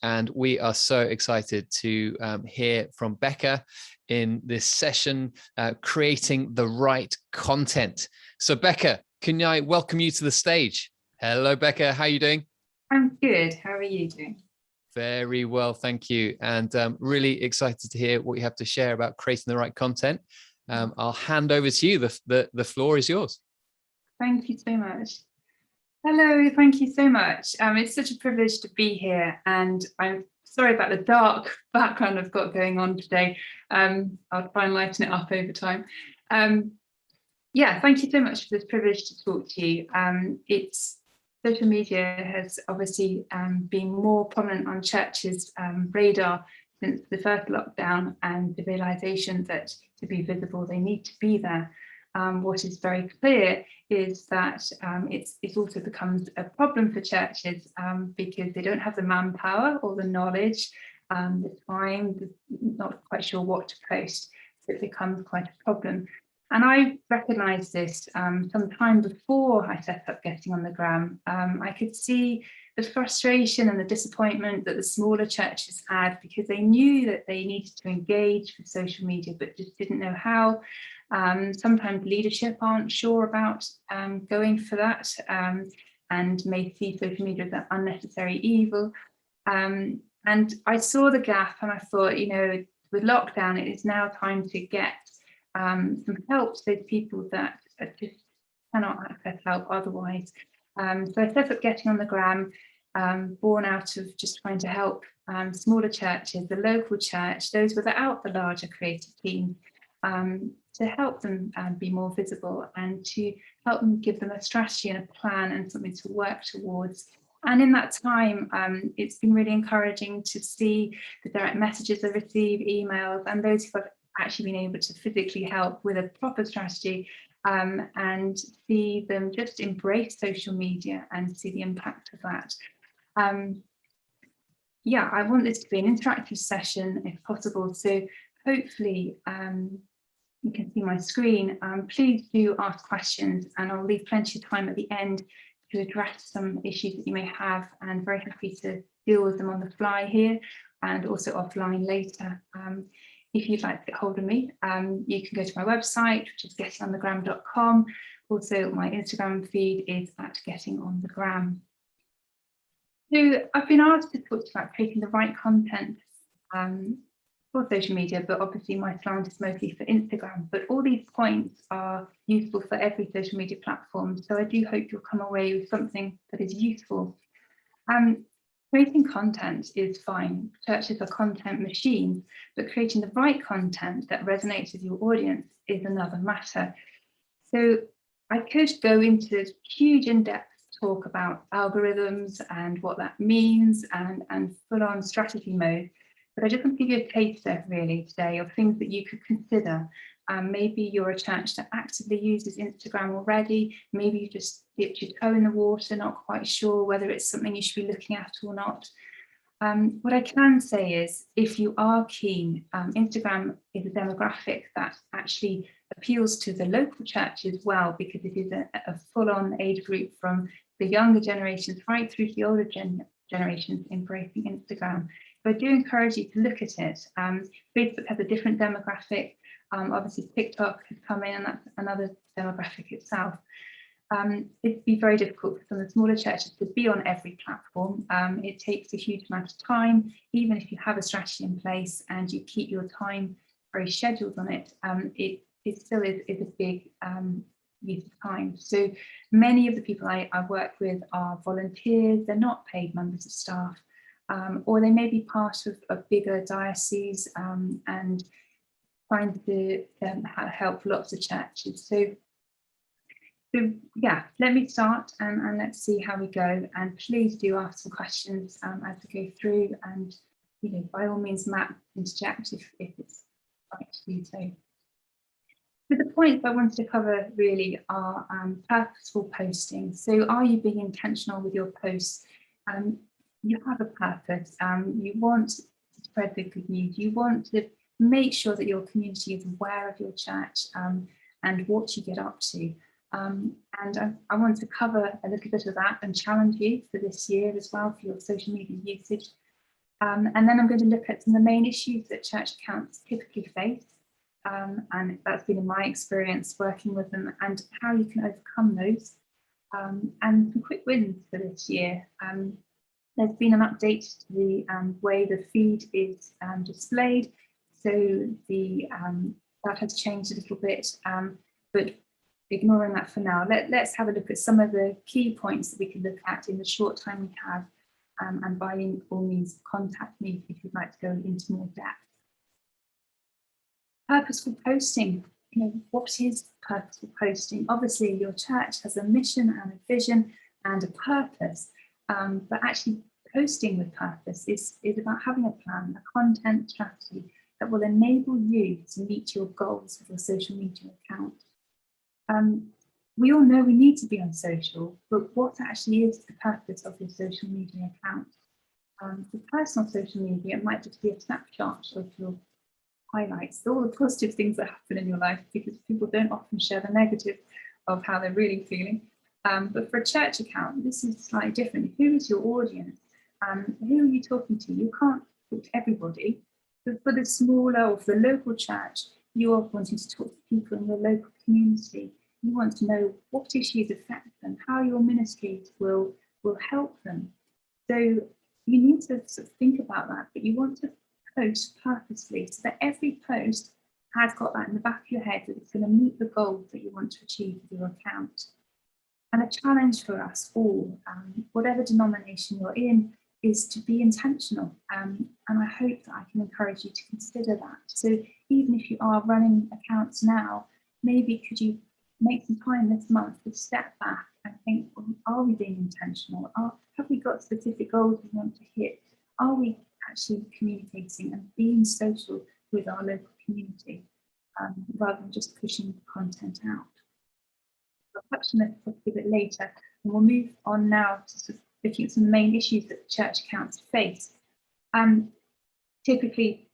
and we are so excited to hear from Becca in this session, creating the right content. So Becca, can I welcome you to the stage? Hello, Becca. How are you doing? I'm good. How are you doing? Very well, thank you. And really excited to hear what you have to share about creating the right content. I'll hand over to you. The floor is yours. Thank you so much. Hello, thank you so much. It's such a privilege to be here, and I'm sorry about the dark background I've got going on today. I'll try and lighten it up over time. Yeah, thank you so much for this privilege to talk to you. Social media has obviously been more prominent on churches' radar since the first lockdown, and the realisation that to be visible, they need to be there. What is very clear is that it also becomes a problem for churches because they don't have the manpower or the knowledge, the time, not quite sure what to post. So it becomes quite a problem. And I recognised this some time before I set up Getting on the Gram. I could see the frustration and the disappointment that the smaller churches had because they knew that they needed to engage with social media, but just didn't know how. Sometimes leadership aren't sure about going for that and may see social media as an unnecessary evil. And I saw the gap and I thought, you know, with lockdown, it is now time to get some help to those people that just cannot access help otherwise. So I set up Getting on the Gram, born out of just trying to help smaller churches, the local church, those without the larger creative team, to help them be more visible and to help them, give them a strategy and a plan and something to work towards. And in that time, it's been really encouraging to see the direct messages I receive, emails, and those who have actually been able to physically help with a proper strategy and see them just embrace social media and see the impact of that. Yeah, I want this to be an interactive session if possible. So hopefully you can see my screen. Please do ask questions and I'll leave plenty of time at the end to address some issues that you may have, and very happy to deal with them on the fly here and also offline later. If you'd like to get hold of me, you can go to my website, which is gettingonthegram.com. Also, my Instagram feed is at gettingonthegram. So I've been asked to talk about creating the right content for social media, but obviously my slant is mostly for Instagram. But all these points are useful for every social media platform. So I do hope you'll come away with something that is useful. Creating content is fine. Churches are content machines, but creating the right content that resonates with your audience is another matter. So I could go into huge in-depth talk about algorithms and what that means and full-on strategy mode, but I just want to give you a taster really today of things that you could consider. Maybe you're a church that actively uses Instagram already. Maybe you just dipped your toe in the water, not quite sure whether it's something you should be looking at or not. What I can say is, if you are keen, Instagram is a demographic that actually appeals to the local church as well, because it is a full-on age group from the younger generations right through to the older generations embracing Instagram. So I do encourage you to look at it. Facebook has a different demographic. Obviously TikTok has come in and that's another demographic itself. It'd be very difficult for some of the smaller churches to be on every platform. It takes a huge amount of time, even if you have a strategy in place and you keep your time very scheduled on it, it still is a big use of time. So many of the people I work with are volunteers, they're not paid members of staff, or they may be part of a bigger diocese and trying to help lots of churches. So yeah, let me start and let's see how we go. And please do ask some questions as we go through, and you know, by all means, Matt, interject if it's right to do so. But the points I wanted to cover really are purposeful posting. So are you being intentional with your posts? You have a purpose. You want to spread the good news. You want to make sure that your community is aware of your church and what you get up to. And I want to cover a little bit of that and challenge you for this year as well for your social media usage. And then I'm going to look at some of the main issues that church accounts typically face. And that's been in my experience working with them, and how you can overcome those. And some quick wins for this year. There's been an update to the way the feed is displayed. So that has changed a little bit, but ignoring that for now, let's have a look at some of the key points that we can look at in the short time we have. And by all means, contact me if you'd like to go into more depth. Purposeful posting. What is purposeful posting? Obviously, your church has a mission and a vision and a purpose, but actually posting with purpose is about having a plan, a content strategy that will enable you to meet your goals with your social media account. We all know we need to be on social, but what actually is the purpose of your social media account? For personal social media, it might just be a snapshot of your highlights, all the positive things that happen in your life, because people don't often share the negative of how they're really feeling. But for a church account, this is slightly different. Who is your audience? Who are you talking to? You can't talk to everybody. But for the smaller or for the local church, you are wanting to talk to people in your local community. You want to know what issues affect them, how your ministries will help them. So you need to sort of think about that, but you want to post purposely so that every post has got that in the back of your head, that it's going to meet the goals that you want to achieve with your account. And a challenge for us all, whatever denomination you're in, is to be intentional. And I hope that I can encourage you to consider that. So even if you are running accounts now, maybe could you make some time this month to step back and think, well, are we being intentional? Have we got specific goals we want to hit? Are we actually communicating and being social with our local community, rather than just pushing content out? I'll touch on this a bit later, and we'll move on now to sort of looking at some of the main issues that church accounts face. Typically,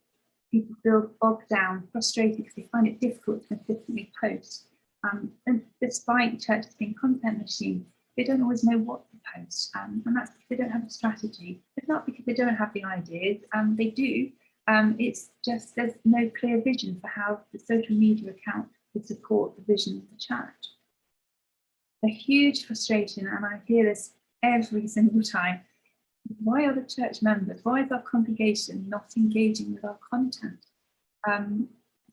people feel bogged down, frustrated because they find it difficult to consistently post. And despite churches being content machines, they don't always know what to post, and that's because they don't have a strategy. It's not because they don't have the ideas, they do. It's just there's no clear vision for how the social media account would support the vision of the church. A huge frustration, and I hear this every single time. Why are the church members, why is our congregation not engaging with our content? So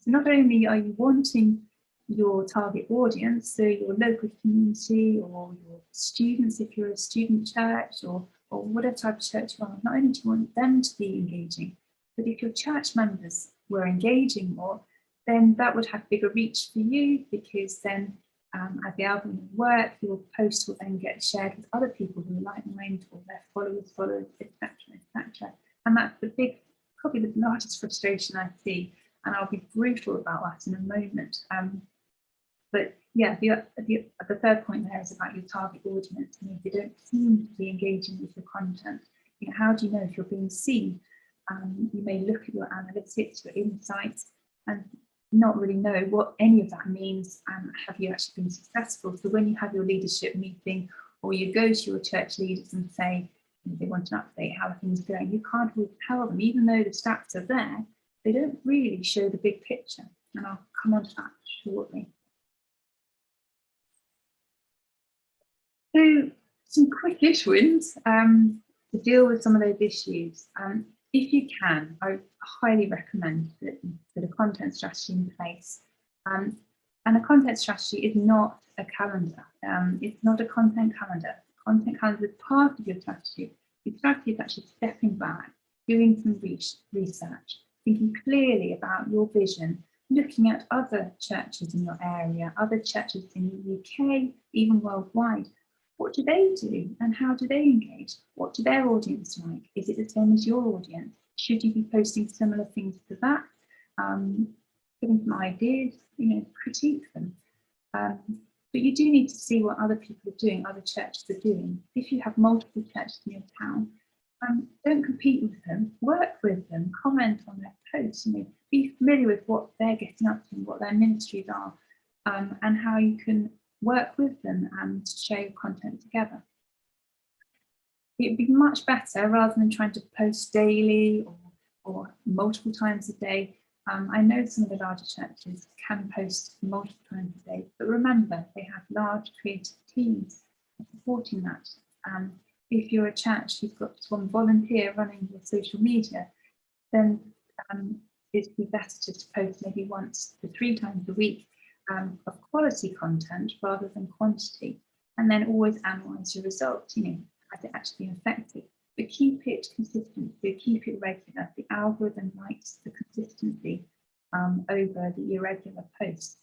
not only are you wanting your target audience, so your local community or your students, if you're a student church or whatever type of church you are, not only do you want them to be engaging, but if your church members were engaging more, then that would have bigger reach for you, because then as the algorithm work, your post will then get shared with other people who are like-minded or their followers, etc., etc. And that's probably the largest frustration I see, and I'll be brutal about that in a moment. But yeah, the third point there is about your target audience. If they don't seem to be engaging with your content, how do you know if you're being seen? You may look at your analytics, your insights, and not really know what any of that means, and have you actually been successful? So when you have your leadership meeting, or you go to your church leaders and say, they want an update, how are things going? You can't really tell them, even though the stats are there, they don't really show the big picture. And I'll come on to that shortly. So some quick-ish wins to deal with some of those issues. If you can, I highly recommend that you put a content strategy in place. And a content strategy is not a calendar. It's not a content calendar. Content calendar is part of your strategy. Your strategy is actually stepping back, doing some research, thinking clearly about your vision, looking at other churches in your area, other churches in the UK, even worldwide. What do they do and how do they engage? What do their audience like? Is it the same as your audience? Should you be posting similar things to that? Giving some ideas, critique them. But you do need to see what other people are doing, other churches are doing. If you have multiple churches in your town, don't compete with them, work with them, comment on their posts, be familiar with what they're getting up to and what their ministries are, and how you can work with them and share your content together. it'd be much better rather than trying to post daily or multiple times a day. I know some of the larger churches can post multiple times a day, but remember, they have large creative teams supporting that. If you're a church who's got just one volunteer running your social media, then it'd be better just to post maybe once to 3 times a week of quality content rather than quantity, and then always analyse your results. Has it actually been effective? But keep it consistent, so keep it regular. The algorithm likes the consistency over the irregular posts.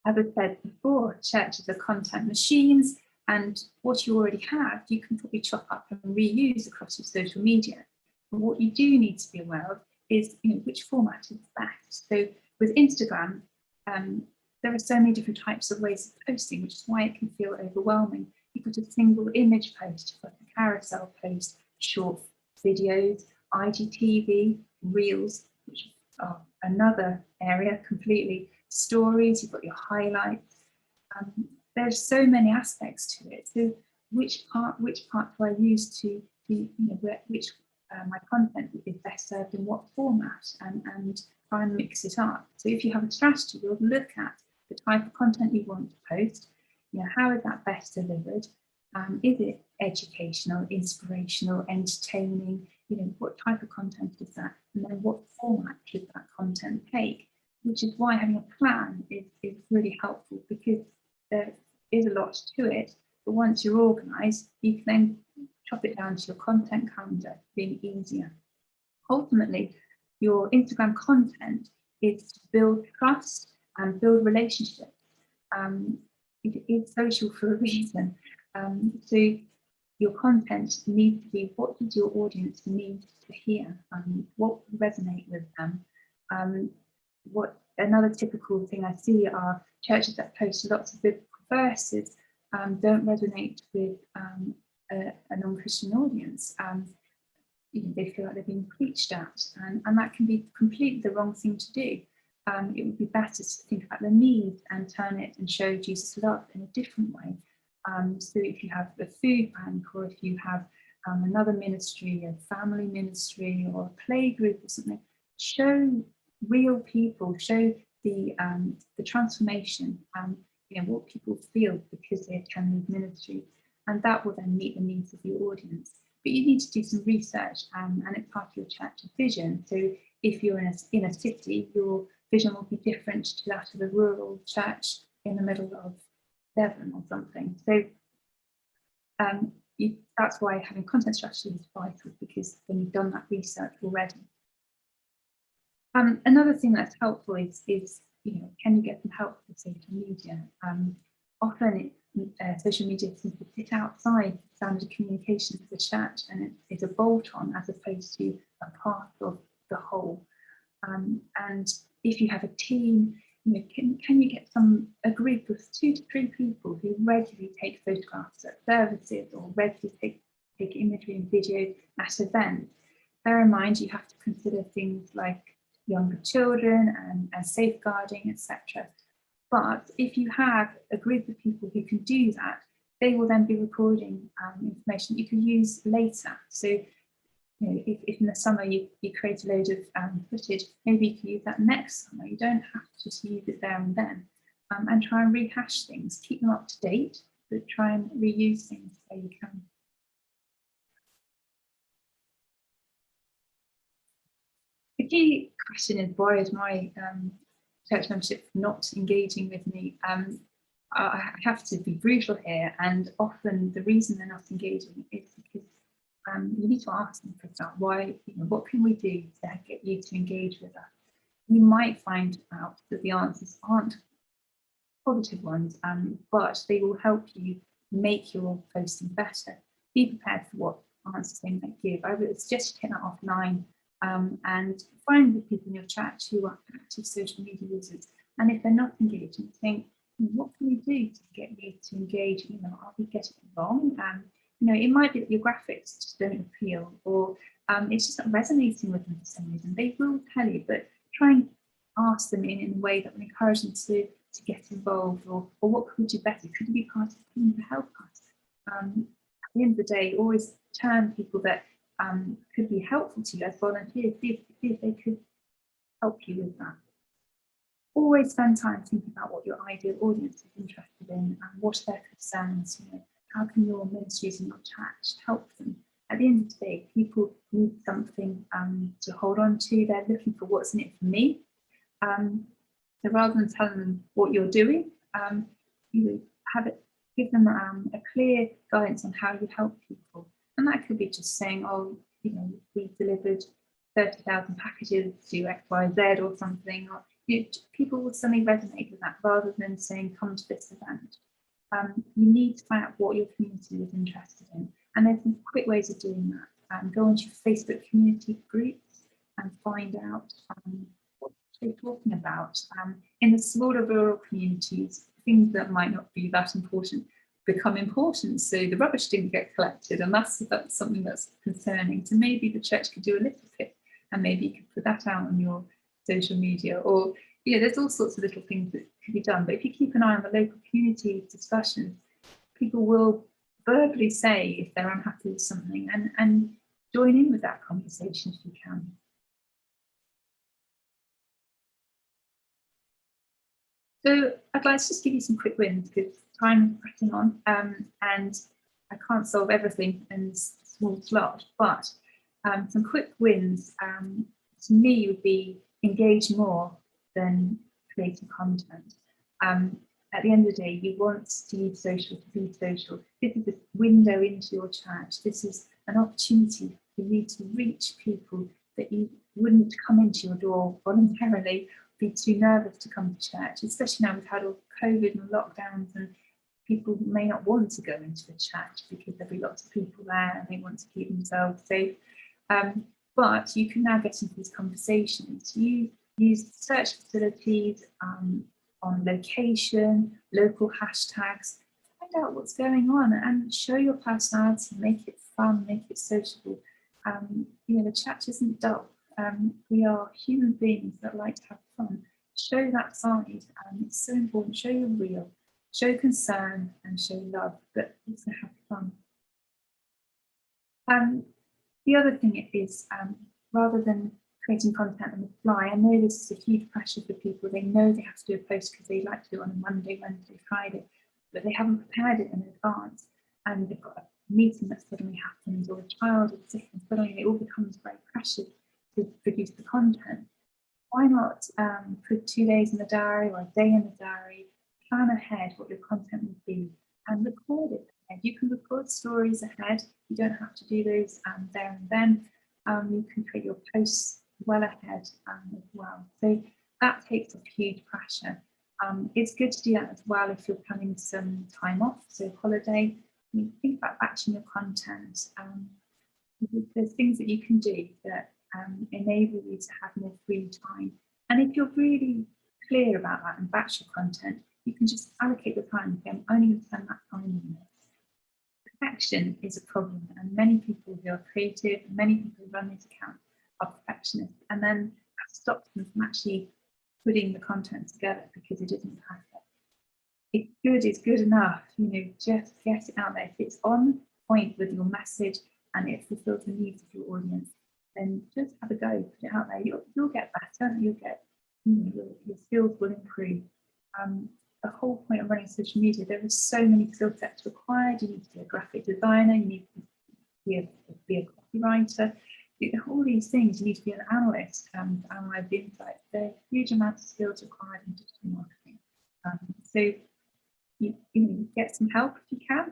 As I said before, churches are content machines, and what you already have, you can probably chop up and reuse across your social media. But what you do need to be aware of is which format is best. So with Instagram, there are so many different types of ways of posting, which is why it can feel overwhelming. You've got a single image post, you've got a carousel post, short videos, IGTV, reels, which are another area completely, stories, you've got your highlights. There's so many aspects to it. So which part do I use to which my content is best served in what format, and try and mix it up. So if you have a strategy, you'll look at the type of content you want to post. How is that best delivered? Is it educational, inspirational, entertaining? What type of content is that? And then what format should that content take? Which is why having a plan is really helpful, because there is a lot to it. But once you're organised, you can then chop it down to your content calendar, being easier. Ultimately, your Instagram content is to build trust and build relationships. It is social for a reason. So your content needs to be, what does your audience need to hear? What will resonate with them? Another typical thing I see are churches that post lots of biblical verses don't resonate with a non-Christian audience. They feel like they're being preached at, and that can be completely the wrong thing to do. It would be better to think about the need and turn it and show Jesus' love in a different way. So if you have a food bank, or if you have another ministry, a family ministry, or a play group or something, show real people, show the transformation, what people feel because they attend these ministries, and that will then meet the needs of your audience. But you need to do some research, and it's part of your church's vision. So if you're in a city, your vision will be different to that of a rural church in the middle of Devon or something. So that's why having content strategy is vital, because then you've done that research already. Another thing that's helpful is can you get some help with social media? Often social media seems to sit outside standard communication for the church, and it's a bolt-on as opposed to a part of the whole. And if you have a team, can you get a group of 2 to 3 people who regularly take photographs at services, or regularly take imagery and video at events? Bear in mind, you have to consider things like younger children and safeguarding, etc. But if you have a group of people who can do that, they will then be recording information you can use later. So if in the summer you create a load of footage, maybe you can use that next summer. You don't have to just use it there and then, and try and rehash things, keep them up to date, but try and reuse things where you can. The key question is, why is my church membership not engaging with me? I have to be brutal here, and often the reason they're not engaging is because you need to ask them, for example, why, what can we do to get you to engage with us? You might find out that the answers aren't positive ones, but they will help you make your posting better. Be prepared for what answers they might give. I would suggest you take that offline, and find the people in your chat who are active social media users. And if they're not engaging, think, what can we do to get you to engage? Are we getting it wrong? It might be that your graphics just don't appeal, or it's just not resonating with them for some reason. They will tell you, but try and ask them in a way that will encourage them to get involved, or what could we do better? Could you be part of the team to help us? the end of the day, always turn people that could be helpful to you as volunteers, see if they could help you with that. Always spend time thinking about what your ideal audience is interested in and what are their concerns. How can your ministries and your church help them? At the end of the day, people need something to hold on to. They're looking for what's in it for me. So rather than telling them what you're doing, give them a clear guidance on how you help people. And that could be just saying, oh, we delivered 30,000 packages to X, Y, Z or something. Or, people will suddenly resonate with that rather than saying, come to this event. You need to find out what your community is interested in. And there's some quick ways of doing that. Go onto your Facebook community groups and find out what they're talking about. In the smaller rural communities, things that might not be that important become important. So the rubbish didn't get collected, and that's something that's concerning. So maybe the church could do a little bit, and maybe you could put that out on your social media, or there's all sorts of little things that could be done. But if you keep an eye on the local community discussions, people will verbally say if they're unhappy with something, and join in with that conversation if you can. So I'd like to just give you some quick wins because time is pressing on, and I can't solve everything in this small slot, but some quick wins to me would be engage more than creating content. At the end of the day, you want to use social to be social. This is a window into your church. This is an opportunity for you to reach people that you wouldn't come into your door voluntarily, be too nervous to come to church, especially now we've had all COVID and lockdowns, and people may not want to go into the church because there'll be lots of people there and they want to keep themselves safe. But you can now get into these conversations. You use search facilities on location, local hashtags, find out what's going on and show your personality, make it fun, make it sociable. The church isn't dull. We are human beings that like to have fun. Show that side. It's so important. Show you're real. Show concern and show love, but also have fun. The other thing is, rather than creating content on the fly, I know this is a huge pressure for people. They know they have to do a post because they like to do it on a Monday, Wednesday, Friday, but they haven't prepared it in advance, and they've got a meeting that suddenly happens, or a child is sick, and suddenly it all becomes very pressured to produce the content. Why not put 2 days in the diary or a day in the diary, plan ahead what your content would be and record it ahead. You can record stories ahead. You don't have to do those there and then. You can create your posts well ahead as well. So that takes off huge pressure. It's good to do that as well if you're planning some time off, so holiday. You think about batching your content. There's things that you can do that enable you to have more free time. And if you're really clear about that and batch your content, you can just allocate the time. I'm only going to spend that time on this. Perfection is a problem, and many people who are creative, many people who run these accounts are perfectionists, and then that stops them from actually putting the content together because it isn't perfect. It's good, it's good enough, just get it out there. If it's on point with your message and it fulfills the needs of your audience, then just have a go, put it out there. You'll get better, you'll get, your skills will improve. The whole point of running social media, there are so many skill sets required. You need to be a graphic designer, you need to be a copywriter, all these things. You need to be an analyst to analyze the insights. There are a huge amount of skills required in digital marketing. So you get some help if you can,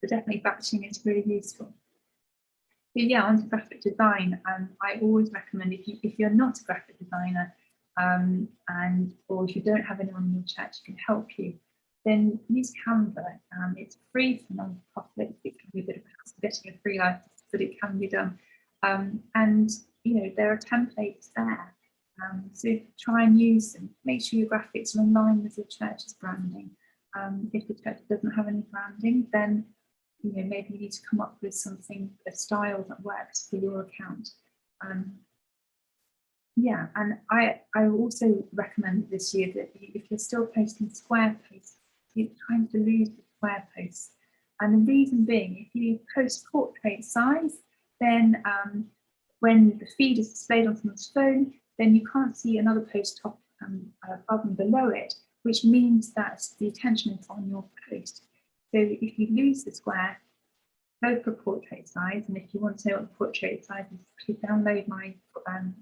but definitely batching is really useful. But yeah, onto graphic design. I always recommend if you're not a graphic designer, or if you don't have anyone in your church who can help you, then use Canva. It's free for non-profit. It can be a bit of a hassle getting a free license, but it can be done. And there are templates there. So try and use them. Make sure your graphics are in line with your church's branding. If the church doesn't have any branding, then maybe you need to come up with something, a style that works for your account. Yeah, and I also recommend this year that if you're still posting square posts, it's time to lose the square posts. And the reason being, if you post portrait size, then when the feed is displayed on someone's phone, then you can't see another post top above and below it, which means that the attention is on your post. So if you lose the square, go for portrait size, and if you want to know what the portrait size is, please download my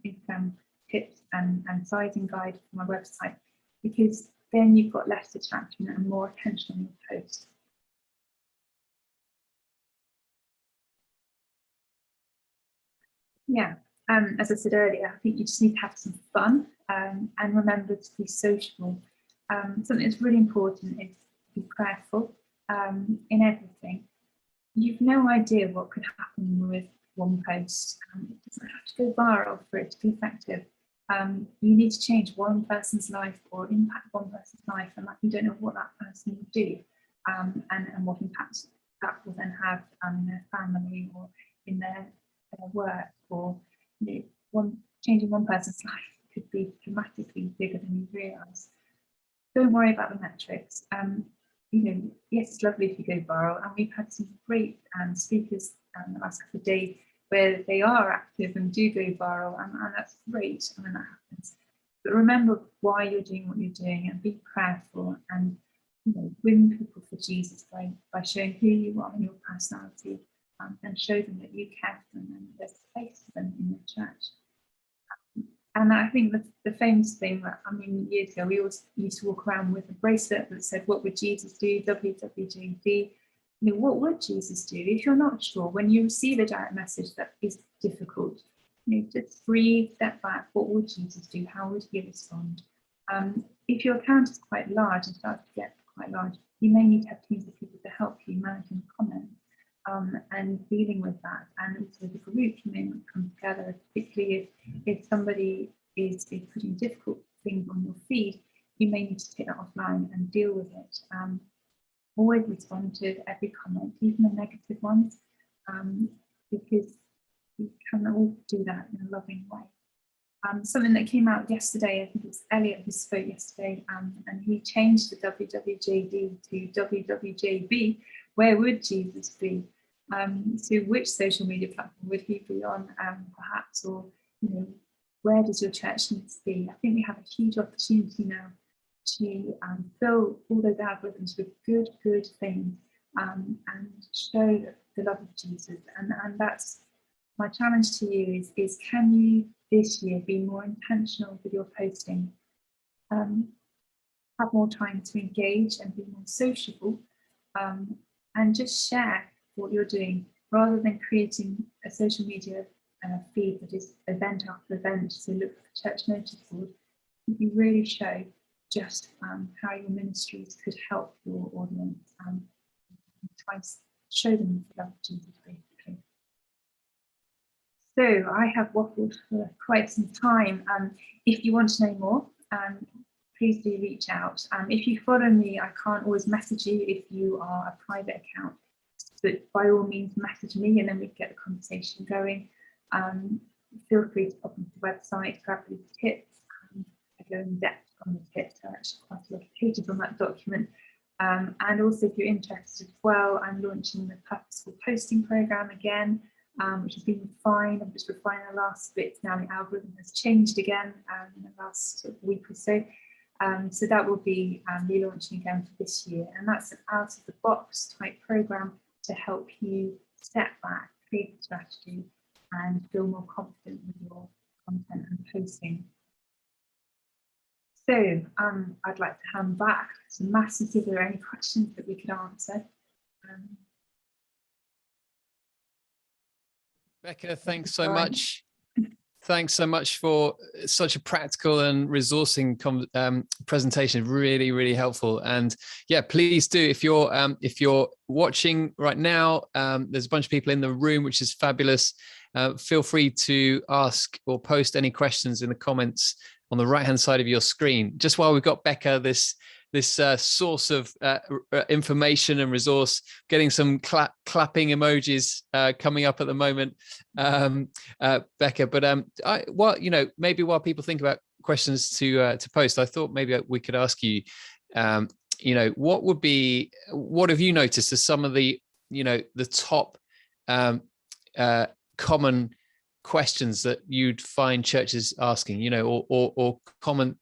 Instagram tips and sizing guide from my website, because then you've got less distraction and more attention on your post. Yeah, as I said earlier, I think you just need to have some fun and remember to be sociable. Something that's really important is to be prayerful in everything. You've no idea what could happen with one post. It doesn't have to go viral for it to be effective. You need to change one person's life or impact one person's life, and you don't know what that person will do and what impact that will then have in their family or in their work, or changing one person's life could be dramatically bigger than you realise. Don't worry about the metrics. Yes, it's lovely if you go viral, and we've had some great speakers the last couple of days where they are active and do go viral, and that's great when that happens. But remember why you're doing what you're doing, and be prayerful, and win people for Jesus by showing who you are and your personality, and show them that you care for them and there's a place for them in the church. And I think the famous thing that, years ago, we always used to walk around with a bracelet that said, "What would Jesus do? WWJD." What would Jesus do? If you're not sure, when you receive a direct message that is difficult, just breathe, step back. What would Jesus do? How would he respond? If your account is quite large and starts to get quite large, you may need to have teams of people to help you managing comments and dealing with that. And also the group may not come together, particularly if somebody is putting difficult things on your feed, you may need to take that offline and deal with it. Always respond to every comment, even the negative ones, because you can all do that in a loving way. Something that came out yesterday, I think it was Elliot who spoke yesterday, and he changed the WWJD to WWJB. Where would Jesus be? So which social media platform would he be on, perhaps, or where does your church need to be? I think we have a huge opportunity now to fill all those algorithms with good things and show the love of Jesus. And that's my challenge to you is can you this year be more intentional with your posting, have more time to engage and be more sociable, and just share what you're doing rather than creating a social media feed that is event after event. So look for the church notice board. You really show just how your ministries could help your audience, try to show them the love of Jesus, basically. So I have waffled for quite some time. If you want to know more, please do reach out. If you follow me, I can't always message you if you are a private account, but by all means message me and then we get the conversation going. Feel free to pop onto the website, grab these tips. I go in depth on the tips. There are actually quite a lot of pages on that document. And also, if you're interested as well, I'm launching the Purposeful Posting Programme again, which has been fine. I'm just refining the last bits now. The algorithm has changed again in the last week or so. So that will be relaunching again for this year. And that's an out-of-the-box type programme to help you step back, create a strategy, and feel more confident with your content and posting. So I'd like to hand back to Matt and see if there are any questions that we could answer. Becca, thanks so much. Thanks so much for such a practical and resourcing presentation. Really, really helpful. And yeah, please do. If you're watching right now, there's a bunch of people in the room, which is fabulous. Feel free to ask or post any questions in the comments on the right-hand side of your screen. Just while we've got Becca, this source of information and resource, getting some clapping emojis coming up at the moment, Becca. But maybe while people think about questions to post, I thought maybe we could ask you, what have you noticed as some of the the top common questions that you'd find churches asking, or common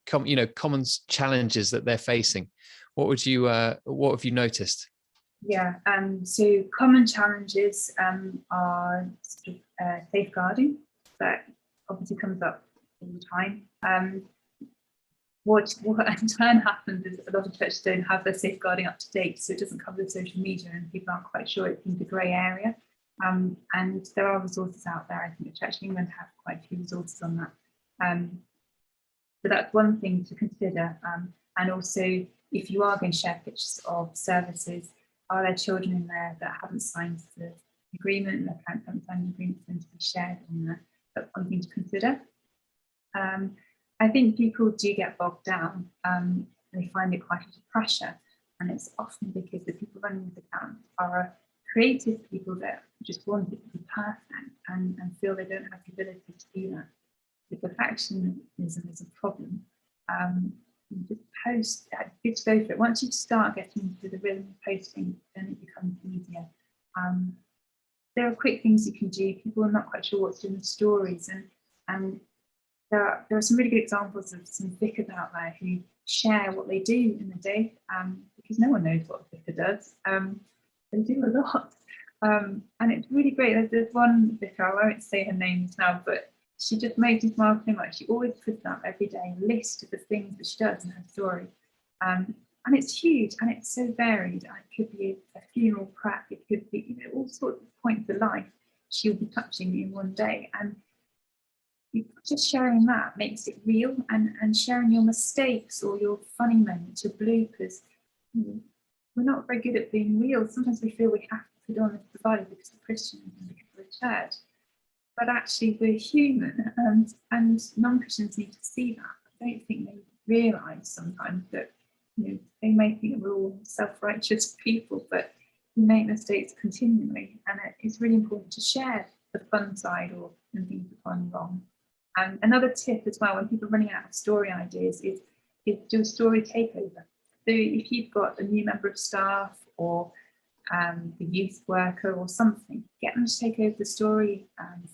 challenges that they're facing? What have you noticed? Yeah, so common challenges are sort of safeguarding. That obviously comes up all the time. What in turn happens is a lot of churches don't have their safeguarding up to date, so it doesn't cover the social media, and people aren't quite sure. It's in the grey area. And there are resources out there. I think the Church of England have quite a few resources on that. So that's one thing to consider. And also, if you are going to share pictures of services, are there children in there that haven't signed the agreement, and their parents haven't signed the agreement for them to be shared in there? That's one thing to consider. I think people do get bogged down. They find it quite a pressure, and it's often because the people running the account are creative people that just want it to be perfect and feel they don't have the ability to do that. The perfectionism is a problem. You just post, good to go for it. Once you start getting into the rhythm of posting, then it becomes easier. There are quick things you can do. People are not quite sure what to do in the stories, and there are some really good examples of some vicars out there who share what they do in the day, because no one knows what a vicar does. They do a lot, and it's really great. There's one vicar, I won't say her name now, but she just makes me smile so much. She always puts up every day a list of the things that she does in her story, and it's huge and it's so varied. It could be a funeral prep, it could be all sorts of points of life she'll be touching in one day, and just sharing that makes it real, and sharing your mistakes or your funny moments, your bloopers. We're not very good at being real. Sometimes we feel we have to put on this provider because we're Christians and because we're a church, but actually we're human, and non-Christians need to see that. I don't think they realise sometimes that they may think we're all self-righteous people, but we make mistakes continually, and it's really important to share the fun side or when things have gone wrong. And another tip as well, when people are running out of story ideas, is do a story takeover. So if you've got a new member of staff or the youth worker or something, get them to take over the story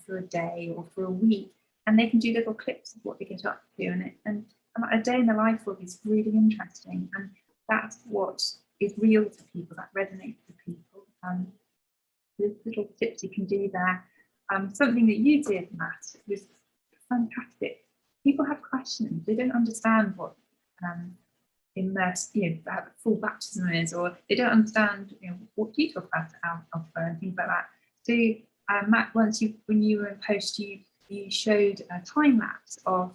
for a day or for a week, and they can do little clips of what they get up to. And a day in the life of is really interesting, and that's what is real to people, that resonates with people. There's little tips you can do there. Something that you did, Matt, was fantastic. People have questions. They don't understand what full baptism is, or they don't understand what you talk about Alpha and things like that. So Matt, when you were in post, you showed a time lapse of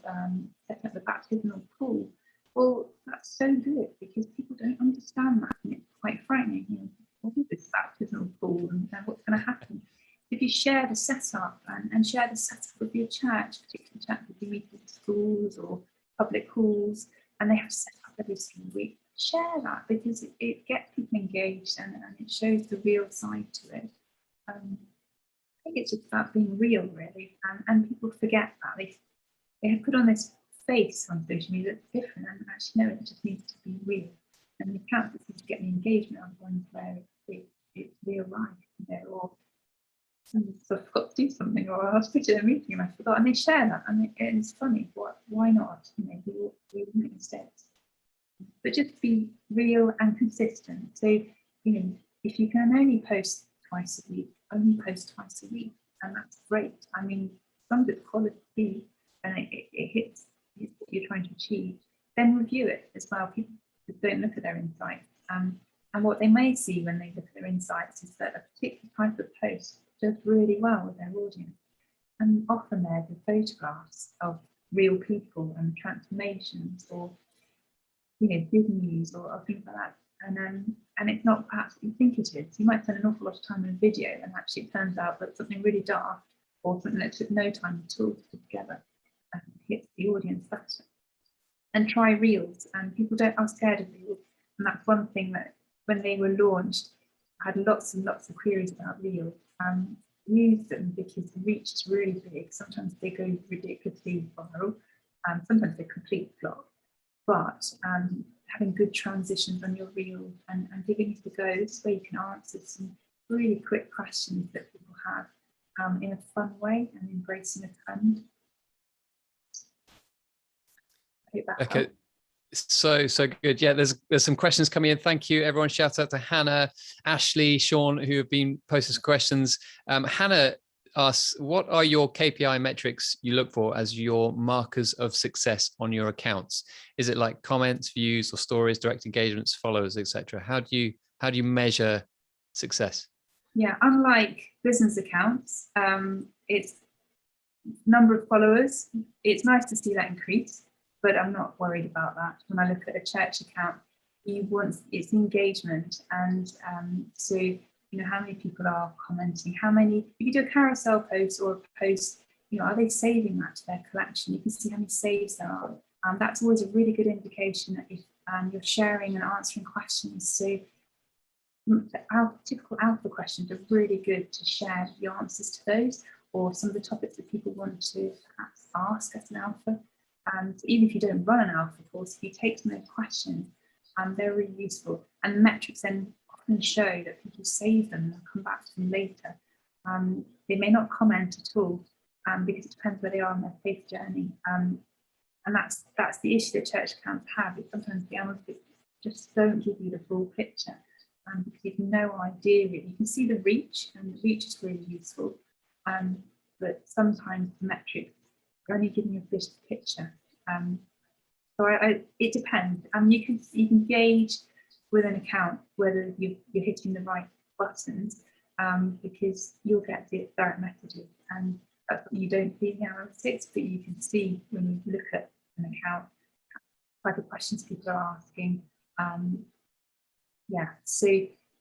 setting up the baptismal pool. Well, that's so good because people don't understand that, and it's quite frightening. What is this baptismal pool, and what's going to happen? If you share the setup and share the setup of your church, particularly churches you meet in schools or public halls, and they have set up every single week, share that because it gets people engaged and it shows the real side to it. I think it's just about being real, really, and people forget that. They have put on this face on social media that's different, and actually no, it just needs to be real. And the accounts that seem to get the engagement are the ones where it's real life, or so I forgot to do something, or I was put in a meeting and I forgot, and they share that, and it's funny. Why not? We all make mistakes, but just be real and consistent. So if you can only post twice a week, only post twice a week, and that's great. I mean, some good quality, and it hits what you're trying to achieve. Then review it as well. People don't look at their insights, and what they may see when they look at their insights is that a particular type of post does really well with their audience, and often they're the photographs of real people and transformations, or good news or things like that, and it's not perhaps what you think it is. You might spend an awful lot of time in a video, and actually it turns out that something really daft or something that took no time at all to put together and hits the audience better. And try reels, and people are scared of reels, and that's one thing that when they were launched, I had lots and lots of queries about reels. Use them because the reach is really big. Sometimes they go ridiculously viral, sometimes they're complete flop. But having good transitions on your reel and giving it a go, this way you can answer some really quick questions that people have in a fun way and embracing a trend. I hope that Okay. helps. So good. Yeah, there's some questions coming in. Thank you, everyone. Shout out to Hannah, Ashley, Sean, who have been posting some questions. Hannah asks, what are your KPI metrics you look for as your markers of success on your accounts? Is it like comments, views, or stories, direct engagements, followers, etc.? How do you measure success? Yeah, unlike business accounts, it's number of followers. It's nice to see that increase, but I'm not worried about that. When I look at a church account, it's engagement, and so how many people are commenting, how many. If you do a carousel post or a post, are they saving that to their collection? You can see how many saves there are. That's always a really good indication that if you're sharing and answering questions. So typical alpha questions are really good to share the answers to those, or some of the topics that people want to perhaps ask as an alpha. And even if you don't run an alpha course, if you take some of those questions, they're really useful. And the metrics then often show that people save them and come back to them later. They may not comment at all because it depends where they are on their faith journey. And that's the issue that church accounts have. Is sometimes the analytics just don't give you the full picture. Because you have no idea really. You can see the reach, and the reach is really useful. But sometimes the metrics are only giving you a bit of a picture. So it depends. You can gauge with an account whether you're hitting the right buttons, because you'll get the direct messages, and that's what you don't see in the analytics, but you can see when you look at an account, type of questions people are asking. Yeah, so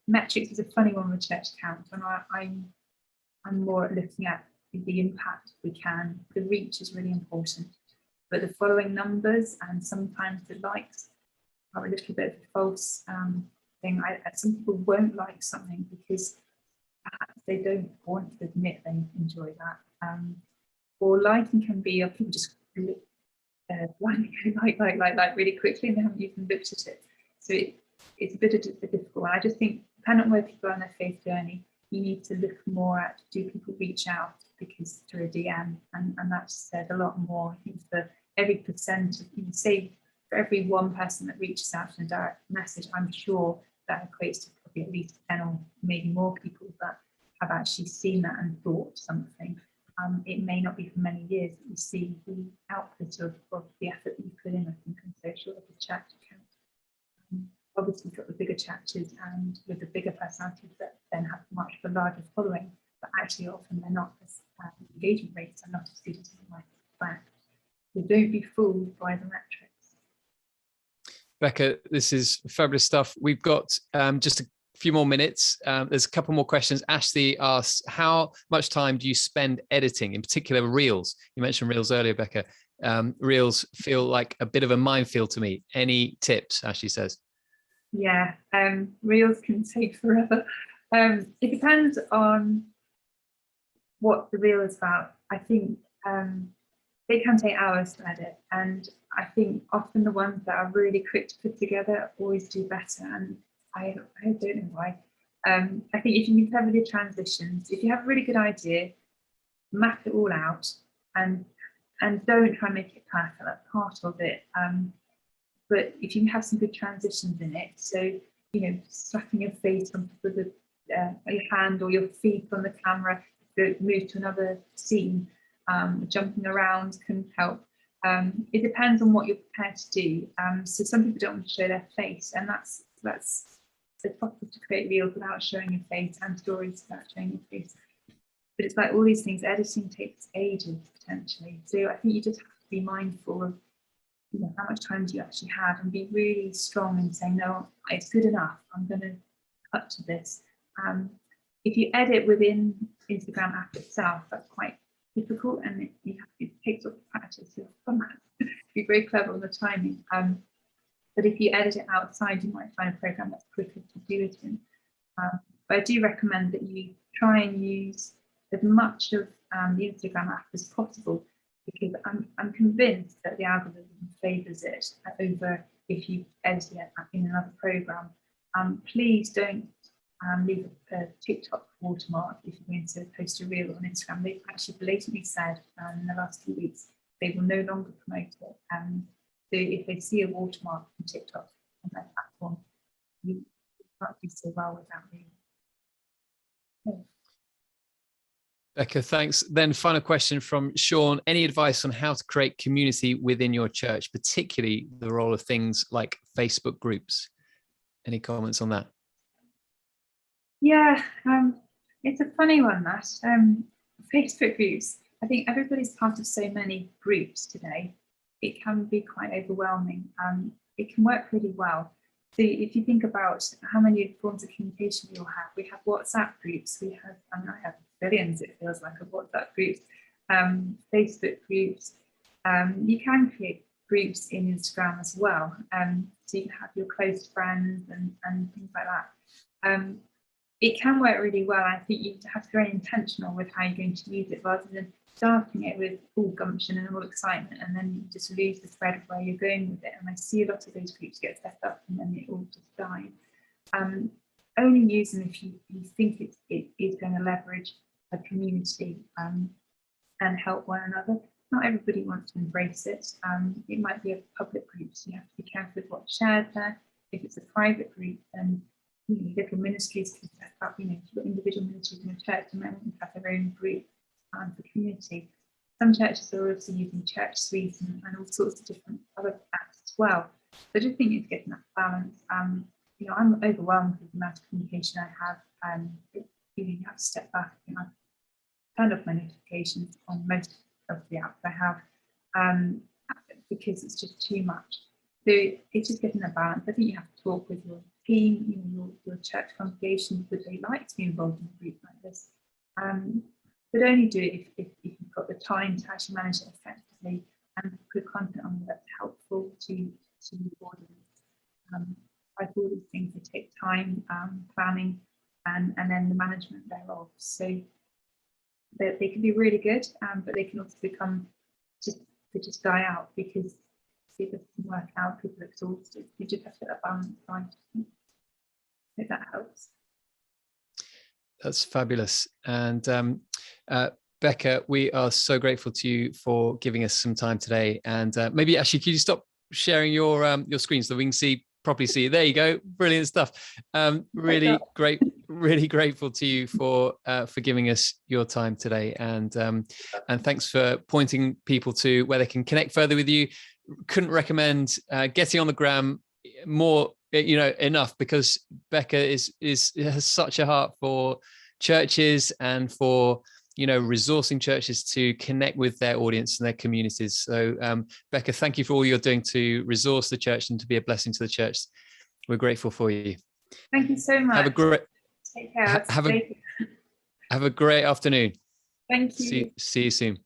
metrics is a funny one with church accounts, and I'm more looking at the impact we can. The reach is really important, but the following numbers and sometimes the likes are a little bit of a false thing. Some people won't like something because perhaps they don't want to admit they enjoy that. Or liking can be, or people just blindly like really quickly and they haven't even looked at it. So it's a bit of a difficult one. I just think, depending on where people are on their faith journey, you need to look more at, do people reach out because through a DM, and that said a lot more. I think for every percent of, say for every one person that reaches out in a direct message, I'm sure that equates to probably at least 10 or maybe more people that have actually seen that and thought something. It may not be for many years that you see the output of the effort that you put in, I think, on social or the chat account. Obviously, you've got the bigger churches and with the bigger personalities that then have much of a larger following, but actually often they're not as engagement rates are not as good as you might expect. So don't be fooled by the metrics. Becca, this is fabulous stuff. We've got just a few more minutes. There's a couple more questions. Ashley asks, how much time do you spend editing, in particular Reels? You mentioned Reels earlier, Becca. Reels feel like a bit of a minefield to me. Any tips, Ashley says? Yeah, Reels can take forever. It depends on what the reel is about. I think they can take hours to edit, and I think often the ones that are really quick to put together always do better, and I don't know why. I think if you have the transitions, if you have a really good idea, map it all out, and don't try and make it perfect. That's part of it. But if you have some good transitions in it, so slapping your face on top of your hand or your feet on the camera, to move to another scene, jumping around can help. It depends on what you're prepared to do. So some people don't want to show their face, and that's it's possible to create reels without showing your face, and stories without showing your face. But it's like all these things, editing takes ages potentially. So I think you just have to be mindful of how much time do you actually have, and be really strong in saying, no, it's good enough, I'm going to cut to this. If you edit within Instagram app itself, that's quite difficult, and it takes up practice. Your format be very clever on the timing. But if you edit it outside, you might find a program that's quicker to do it in. But I do recommend that you try and use as much of the Instagram app as possible, because I'm convinced that the algorithm favours it over if you edit it in another program. Please don't leave a TikTok watermark if you're going to post a reel on Instagram. They've actually blatantly said in the last few weeks they will no longer promote it. So if they see a watermark from TikTok on their platform, you can't do so well without me. Becca, thanks. Then final question from Sean. Any advice on how to create community within your church, particularly the role of things like Facebook groups? Any comments on that? Yeah, it's a funny one, that. Facebook groups, I think everybody's part of so many groups today. It can be quite overwhelming. It can work really well. So if you think about how many forms of communication we all have, we have WhatsApp groups, we have, and I have billions, it feels like, of WhatsApp groups, Facebook groups. You can create groups in Instagram as well. So you can have your close friends and things like that. It can work really well. I think you have to be very intentional with how you're going to use it, rather than starting it with all gumption and all excitement and then you just lose the thread of where you're going with it. And I see a lot of those groups get set up and then it all just dies. Only use them if you think it is going to leverage a community and help one another. Not everybody wants to embrace it. It might be a public group, so you have to be careful with what's shared there. If it's a private group, then little ministries can set up, if you've got individual ministries in a church, and then have their own group for community. Some churches are also using church suites and all sorts of different other apps as well. So I just think it's getting that balance. I'm overwhelmed with the amount of communication I have. You have to step back. I've turned off my notifications on most of the apps I have because it's just too much. So it's just getting a balance. I think you have to talk with your team, your church congregation, would they like to be involved in a group like this? But only do it if you've got the time to actually manage it effectively and put content on that's helpful to the audience. Like all these things, they take time, planning, and then the management thereof. So they can be really good, but they can also become just die out because it doesn't work out. People are exhausted. You just have to get that balance right. I hope that helps. That's fabulous. And Becca, we are so grateful to you for giving us some time today. And maybe actually, could you stop sharing your screen so we can properly see? There you go. Brilliant stuff. Really great. Really grateful to you for giving us your time today. And thanks for pointing people to where they can connect further with you. Couldn't recommend getting on the gram more, enough, because Becca has such a heart for churches and for resourcing churches to connect with their audience and their communities. So Becca, thank you for all you're doing to resource the church and to be a blessing to the church. We're grateful for you. Take care. Have a great afternoon. Thank you. See you soon.